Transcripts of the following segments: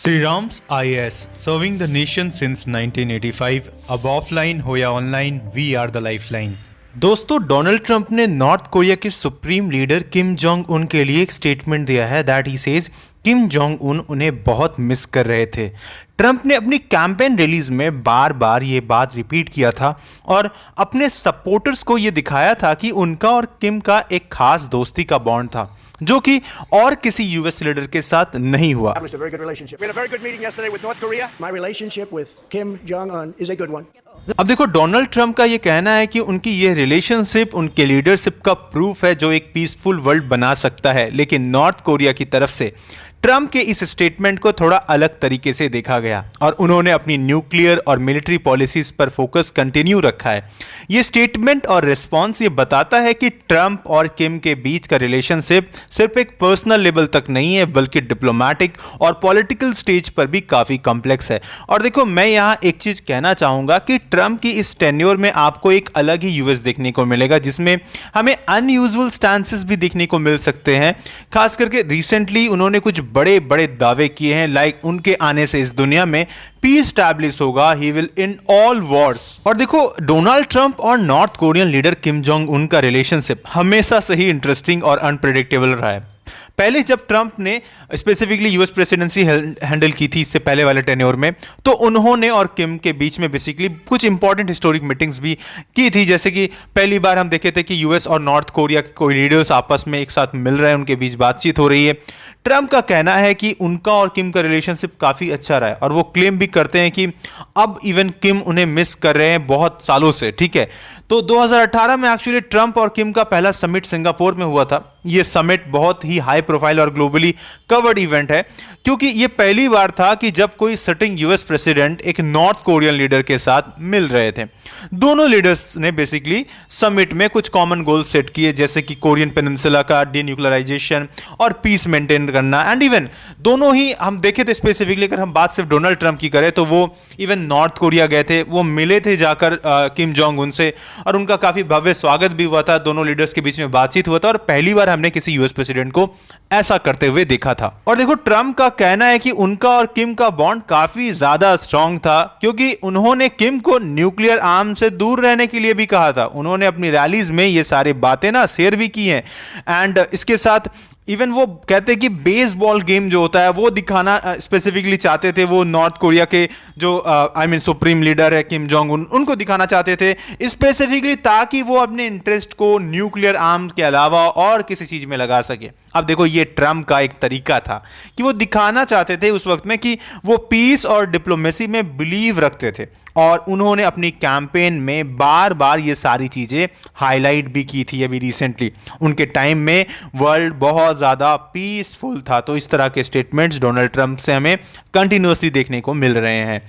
Shri Ram's IAS serving the nation since 1985. अब offline हो या online, we are the lifeline. दोस्तों, डोनाल्ड ट्रंप ने नॉर्थ कोरिया के supreme leader Kim Jong Un के लिए एक स्टेटमेंट दिया है that he says Kim Jong Un उन्हें बहुत मिस कर रहे थे। ट्रंप ने अपनी कैंपेन रिलीज में बार बार ये बात रिपीट किया था और अपने सपोर्टर्स को ये दिखाया था कि उनका और किम का एक खास दोस्ती का बॉन्ड था जो कि और किसी यूएस लीडर के साथ नहीं हुआ। We had a very good meeting yesterday with North Korea. My relationship with Kim Jong-un is a good one. अब देखो, डोनाल्ड ट्रंप का ये कहना है कि उनकी ये रिलेशनशिप उनके लीडरशिप का प्रूफ है जो एक पीसफुल वर्ल्ड बना सकता है, लेकिन नॉर्थ कोरिया की तरफ से ट्रंप के इस स्टेटमेंट को थोड़ा अलग तरीके से देखा गया और उन्होंने अपनी न्यूक्लियर और मिलिट्री पॉलिसीज पर फोकस कंटिन्यू रखा है। ये स्टेटमेंट और रिस्पॉन्स ये बताता है कि ट्रंप और किम के बीच का रिलेशनशिप सिर्फ एक पर्सनल लेवल तक नहीं है बल्कि डिप्लोमेटिक और पॉलिटिकल स्टेज पर भी काफ़ी कॉम्प्लेक्स है। और देखो, मैं यहाँ एक चीज़ कहना चाहूँगा कि ट्रंप की इस टेन्योर में आपको एक अलग ही यूएस देखने को मिलेगा जिसमें हमें अनयूजुअल स्टांसेस भी देखने को मिल सकते हैं। खास करके रिसेंटली उन्होंने कुछ बड़े बड़े दावे किए हैं, लाइक उनके आने से इस दुनिया में पीस स्टैब्लिश होगा, he will and all Wars. और देखो, डोनाल्ड ट्रंप और north Korean leader Kim Jong उन का रिलेशनशिप हमेशा से ही इंटरेस्टिंग और अनप्रेडिक्टेबल रहा है। पहले जब ट्रंप ने स्पेसिफिकली यूएस प्रेसिडेंसी हैंडल की थी इससे पहले वाले टेन्योर में, तो उन्होंने और किम के बीच में बेसिकली कुछ इंपॉर्टेंट हिस्टोरिक मीटिंग्स भी की थी। जैसे कि पहली बार हम देखे थे कि यूएस और नॉर्थ कोरिया के कोई लीडर्स आपस में एक साथ मिल रहे हैं, उनके बीच बातचीत हो रही है। ट्रंप का कहना है कि उनका और किम का रिलेशनशिप काफ़ी अच्छा रहा है और वो क्लेम भी करते हैं कि अब इवन किम उन्हें मिस कर रहे हैं बहुत सालों से। ठीक है, तो 2018 में एक्चुअली ट्रंप और किम का पहला समिट सिंगापुर में हुआ था। ये समिट बहुत ही हाई प्रोफाइल और ग्लोबली कवर्ड इवेंट है क्योंकि ये पहली बार था कि जब कोई सिटिंग यूएस प्रेसिडेंट एक नॉर्थ कोरियन लीडर के साथ मिल रहे थे। दोनों लीडर्स ने बेसिकली समिट में कुछ कॉमन गोल सेट किए, जैसे कि कोरियन पेनिनसुला का डीन्यूक्लियराइजेशन और पीस मेंटेन करना। एंड इवन दोनों ही हम देखे थे स्पेसिफिकली, अगर हम बात सिर्फ डोनाल्ड ट्रंप की करें तो वो इवन नॉर्थ कोरिया गए थे, वो मिले थे जाकर किम जोंग उन से और उनका काफी भव्य स्वागत भी हुआ था। दोनों लीडर्स के बीच में बातचीत हुआ था और पहली बार हमने किसी यूएस प्रेसिडेंट को ऐसा करते हुए देखा था। और देखो, ट्रंप का कहना है कि उनका और किम का बॉन्ड काफी ज्यादा स्ट्रांग था क्योंकि उन्होंने किम को न्यूक्लियर आर्म से दूर रहने के लिए भी कहा था। उन्होंने अपनी रैलीज में ये सारी बातें ना शेयर भी की हैं। एंड इसके साथ इवन वो कहते हैं कि बेसबॉल गेम जो होता है वो दिखाना स्पेसिफिकली चाहते थे। वो नॉर्थ कोरिया के जो सुप्रीम लीडर है किम जोंग उन, उनको दिखाना चाहते थे स्पेसिफिकली ताकि वो अपने इंटरेस्ट को न्यूक्लियर आर्म्स के अलावा और किसी चीज में लगा सके। अब देखो, ये ट्रंप का एक तरीका था कि वो दिखाना चाहते थे उस वक्त में कि वो पीस और डिप्लोमेसी में बिलीव रखते थे और उन्होंने अपनी कैंपेन में बार बार ये सारी चीज़ें हाईलाइट भी की थी। अभी रिसेंटली उनके टाइम में वर्ल्ड बहुत ज़्यादा पीसफुल था, तो इस तरह के स्टेटमेंट्स डोनाल्ड ट्रंप से हमें कंटिन्यूसली देखने को मिल रहे हैं।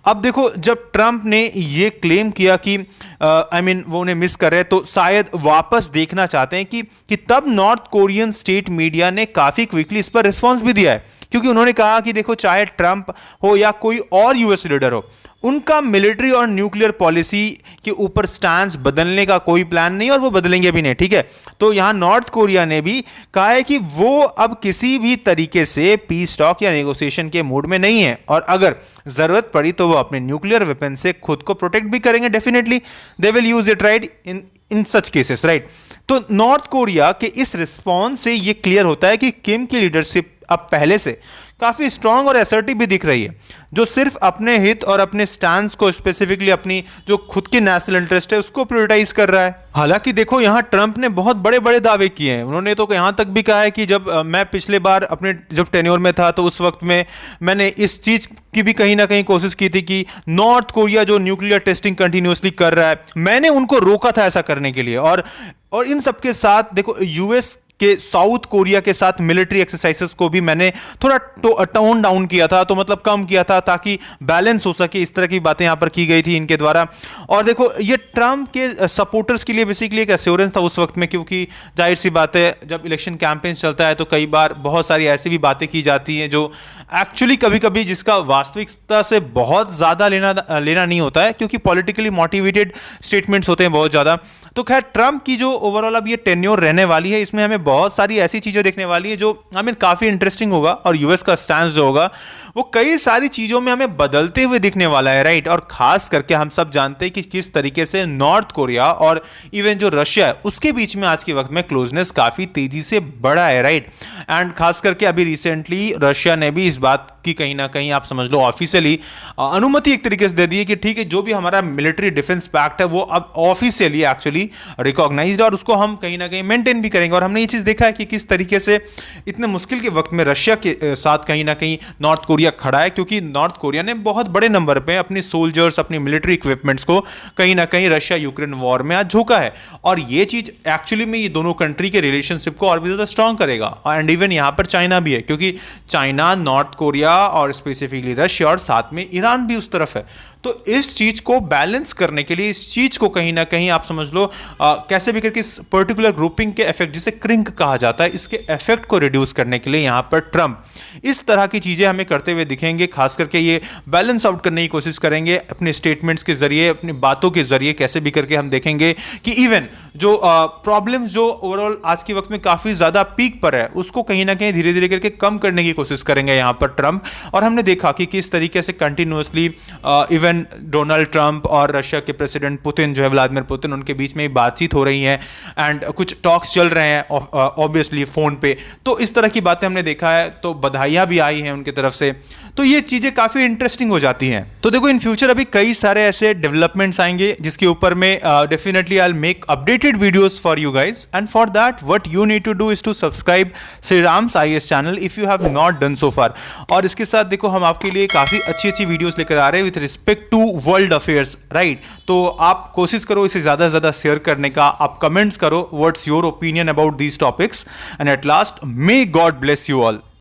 अब देखो, जब ट्रंप ने ये क्लेम किया कि वो उन्हें मिस कर रहे हैं, तो शायद वापस देखना चाहते हैं कि तब नॉर्थ कोरियन स्टेट मीडिया ने काफ़ी क्विकली इस पर रिस्पॉन्स भी दिया है क्योंकि उन्होंने कहा कि देखो, चाहे ट्रंप हो या कोई और यूएस लीडर हो, उनका मिलिट्री और न्यूक्लियर पॉलिसी के ऊपर स्टैंड बदलने का कोई प्लान नहीं और वो बदलेंगे भी नहीं। ठीक है, तो यहां नॉर्थ कोरिया ने भी कहा है कि वो अब किसी भी तरीके से पीस टॉक या नेगोशिएशन के मूड में नहीं है और अगर जरूरत पड़ी तो वो अपने न्यूक्लियर वेपन से खुद को प्रोटेक्ट भी करेंगे। Definitely they will use it right in such cases, right. तो नॉर्थ कोरिया के इस रिस्पॉन्स से ये क्लियर होता है कि किम की लीडरशिप अब पहले से काफी स्ट्रांग और असर्टिव भी दिख रही है, जो सिर्फ अपने हित और अपने स्टैंड को स्पेसिफिकली अपनी जो खुद की नेशनल इंटरेस्ट है उसको प्रायोरिटाइज कर रहा है। हालांकि देखो, यहां ट्रंप ने बहुत बड़े बड़े दावे किए हैं। उन्होंने तो यहां तक भी कहा है कि जब मैं पिछले बार अपने जब टेन्योर में था तो उस वक्त में मैंने इस चीज की भी कहीं ना कहीं कोशिश की थी कि नॉर्थ कोरिया जो न्यूक्लियर टेस्टिंग कंटिन्यूसली कर रहा है, मैंने उनको रोका था ऐसा करने के लिए। और इन सबके साथ देखो, यूएस के साउथ कोरिया के साथ मिलिट्री एक्सरसाइजेस को भी मैंने थोड़ा टोन डाउन किया था, तो मतलब कम किया था ताकि बैलेंस हो सके। इस तरह की बातें यहां पर की गई थी इनके द्वारा। और देखो, ये ट्रंप के सपोर्टर्स के लिए बेसिकली एक एश्योरेंस था उस वक्त में, क्योंकि जाहिर सी बात है जब इलेक्शन कैंपेन चलता है तो कई बार बहुत सारी ऐसी भी बातें की जाती हैं जो एक्चुअली कभी कभी जिसका वास्तविकता से बहुत ज़्यादा लेना नहीं होता है, क्योंकि पॉलिटिकली मोटिवेटेड स्टेटमेंट्स होते हैं बहुत ज़्यादा। तो खैर ट्रम्प की जो ओवरऑल अब ये टेन्योर रहने वाली है, इसमें हमें बहुत सारी ऐसी चीज़ें देखने वाली है जो हमें काफ़ी इंटरेस्टिंग होगा, और यूएस का स्टैंड जो होगा वो कई सारी चीज़ों में हमें बदलते हुए दिखने वाला है, राइट। और खास करके हम सब जानते हैं कि किस तरीके से नॉर्थ कोरिया और इवन जो रशिया है उसके बीच में आज के वक्त में क्लोजनेस काफ़ी तेज़ी से बढ़ा है, राइट। एंड खास करके अभी रिसेंटली रशिया ने भी इस बात की कहीं ना कहीं आप समझ लो ऑफिशियली अनुमति एक तरीके से दे दी है कि ठीक है, जो भी हमारा मिलिट्री डिफेंस पैक्ट है वो अब ऑफिशियली एक्चुअली रिकॉग्नाइज्ड है, और उसको हम कहीं ना कहीं मेंटेन भी करेंगे। और हमने ये चीज़ देखा है कि किस तरीके से इतने मुश्किल के वक्त में रशिया के साथ कहीं ना कहीं नॉर्थ कोरिया खड़ा है, क्योंकि नॉर्थ कोरिया ने बहुत बड़े नंबर पे अपने सोल्जर्स, अपनी मिलिट्री इक्विपमेंट्स को कहीं ना कहीं रशिया यूक्रेन वॉर में आज झोंका है। और ये चीज़ एक्चुअली में ये दोनों कंट्री के रिलेशनशिप को और भी ज़्यादा स्ट्रांग करेगा। एंड इवन यहाँ पर चाइना भी है, क्योंकि चाइना, नॉर्थ कोरिया और स्पेसिफिकली रशिया और साथ में ईरान भी उस तरफ है। तो इस चीज को बैलेंस करने के लिए, इस चीज को कहीं ना कहीं आप समझ लो कैसे भी करके इस पर्टिकुलर ग्रुपिंग के इफेक्ट, जिसे क्रिंक कहा जाता है, इसके इफेक्ट को रिड्यूस करने के लिए यहां पर ट्रंप इस तरह की चीजें हमें करते हुए दिखेंगे। खास करके ये बैलेंस आउट करने की कोशिश करेंगे अपने स्टेटमेंट्स के जरिए, अपनी बातों के जरिए। कैसे भी करके हम देखेंगे कि इवन जो प्रॉब्लम्स जो ओवरऑल आज के वक्त में काफी ज्यादा पीक पर है, उसको कहीं ना कहीं धीरे धीरे करके कम करने की कोशिश करेंगे यहां पर ट्रंप। और हमने देखा कि किस तरीके से कंटिन्यूअसली इवन डोनाल्ड ट्रंप और रशिया के प्रेसिडेंट पुतिन जो है, व्लादिमीर पुतिन, उनके बीच में बातचीत हो रही है एंड कुछ टॉक्स चल रहे हैं ऑब्वियसली फोन पे। तो इस तरह की बातें हमने देखा है, तो बधाइयां भी आई हैं उनकी तरफ से। तो ये चीजें काफी इंटरेस्टिंग हो जाती हैं। तो देखो इन फ्यूचर अभी कई सारे ऐसे डेवलपमेंट्स आएंगे जिसके ऊपर में definitely I will make updated videos for you guys, and for that what you need to do is to subscribe Shri Ram's IAS channel if you have not done so far. और इसके साथ देखो हम आपके लिए काफी अच्छी अच्छी वीडियोस लेकर आ रहे हैं with respect to world affairs, right. तो आप कोशिश करो इसे ज्यादा से ज्यादा शेयर करने का, आप कमेंट्स करो what's your opinion about these topics, and at last may God bless you all.